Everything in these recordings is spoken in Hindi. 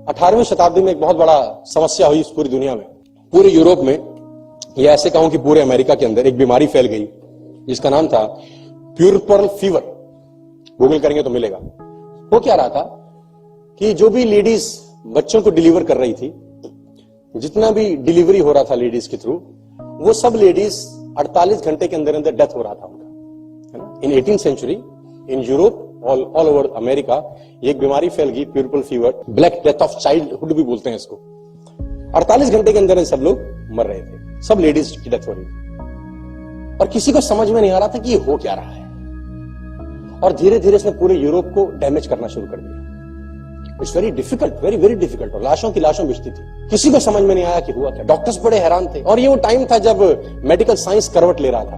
18वीं शताब्दी में एक बहुत बड़ा समस्या हुई इस पूरी दुनिया में, पूरे यूरोप में, या ऐसे कहूं कि पूरे अमेरिका के अंदर एक बीमारी फैल गई जिसका नाम था प्यूरपरल फीवर। गूगल करेंगे तो मिलेगा। वो क्या रहा था कि जो भी लेडीज बच्चों को डिलीवर कर रही थी, जितना भी डिलीवरी हो रहा था लेडीज के थ्रू, वो सब लेडीज 48 घंटे के अंदर अंदर डेथ हो रहा था उनका, है ना। In 18th century in Europe, all over America, एक बीमारी फैल गई, puerperal fever, black death of childhood भी बोलते हैं इसको। 48 घंटे के अंदर सब लोग मर रहे थे, सब लेडीज की डेथ हो रही थी, और किसी को समझ में नहीं आ रहा था कि ये हो क्या रहा है। और धीरे धीरे इसने पूरे यूरोप को डैमेज करना शुरू कर दिया। It's very difficult, very very difficult. और लाशों की लाशों बिछती थी, किसी को समझ में नहीं आया कि हुआ क्या। डॉक्टर्स बड़े हैरान थे, और ये वो टाइम था जब मेडिकल साइंस करवट ले रहा था,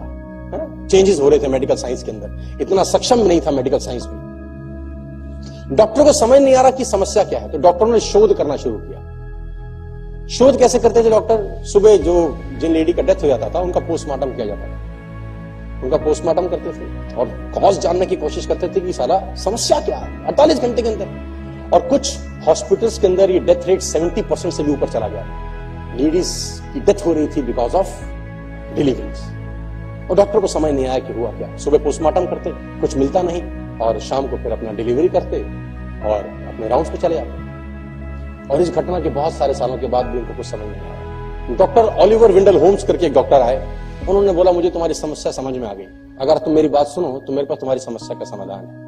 है ना। चेंजेस हो रहे थे मेडिकल साइंस के अंदर, इतना सक्षम नहीं था मेडिकल साइंस भी। डॉक्टरों को समझ नहीं आ रहा कि समस्या क्या है, तो डॉक्टरों ने शोध करना शुरू किया। शोध कैसे करते थे डॉक्टर? सुबह जो जिन लेडी का डेथ हो जाता था उनका पोस्टमार्टम किया जाता था, उनका पोस्टमार्टम करते थे और कॉज जानने की कोशिश करते थे कि सारा समस्या क्या है 48 घंटे के अंदर। और कुछ हॉस्पिटल्स के अंदर ये डेथ रेट 70% से भी ऊपर चला गया, लेडीज की डेथ हो रही थी बिकॉज ऑफ डिलीवरीज। और डॉक्टर को समझ नहीं आया कि हुआ क्या। सुबह पोस्टमार्टम करते, कुछ मिलता नहीं, और शाम को फिर अपना डिलीवरी करते और अपने राउंड्स पे चले जाते। और इस घटना के बहुत सारे सालों के बाद भी उनको कुछ समझ नहीं आया। डॉक्टर ऑलिवर वेंडल होम्स करके एक डॉक्टर आए, उन्होंने बोला मुझे तुम्हारी समस्या समझ में आ गई, अगर तुम मेरी बात सुनो तो मेरे पास तुम्हारी समस्या का समाधान है।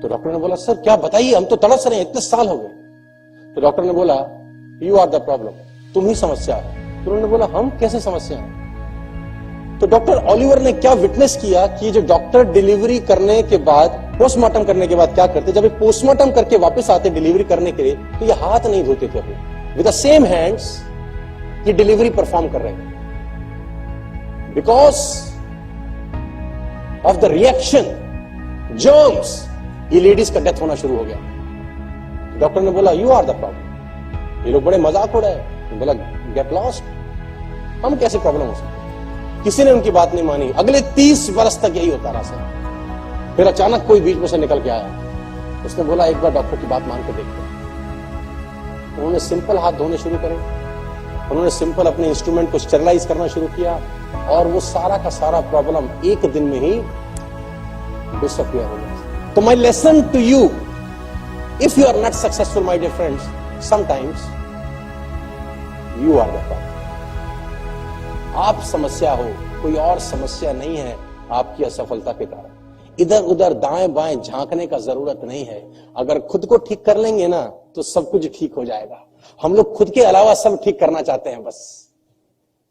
तो डॉक्टर ने बोला सर क्या बताइए, हम तो तड़प रहे हैं, इतने साल हो गए। तो डॉक्टर ने बोला यू आर द प्रॉब्लम, तुम ही समस्या है। तो उन्होंने बोला हम कैसे समस्या है? तो डॉक्टर ऑलिवर ने क्या विटनेस किया कि जो डॉक्टर डिलीवरी करने के बाद, पोस्टमार्टम करने के बाद क्या करते, जब पोस्टमार्टम करके वापस आते डिलीवरी करने के लिए, तो ये हाथ नहीं धोते थे अपने, विद द सेम हैंड्स ये डिलीवरी परफॉर्म कर रहे हैं। Because of the reaction, germs, ये लेडीज का डेथ होना शुरू हो गया। डॉक्टर ने बोला यू आर द प्रॉब्लम। ये लोग बड़े मजाक उड़ाए, बोला गेट लॉस्ट, हम कैसे प्रॉब्लम हो सकते। किसी ने उनकी बात नहीं मानी। अगले 30 वर्ष तक यही होता रहा सर। फिर अचानक कोई बीच में से निकल के आया, उसने बोला एक बार डॉक्टर की बात मान के देखते। उन्होंने सिंपल हाथ धोने शुरू करे, उन्होंने सिंपल अपने इंस्ट्रूमेंट को स्टेरलाइज करना शुरू किया, और वो सारा का सारा प्रॉब्लम एक दिन में ही डिसअपियर हो गया। तो my lesson to you, if you are not successful my dear friends, sometimes you are the problem. आप समस्या हो, कोई और समस्या नहीं है आपकी असफलता के कारण। इधर उधर दाएं बाएं झांकने का जरूरत नहीं है। अगर खुद को ठीक कर लेंगे ना तो सब कुछ ठीक हो जाएगा। हम लोग खुद के अलावा सब ठीक करना चाहते हैं बस।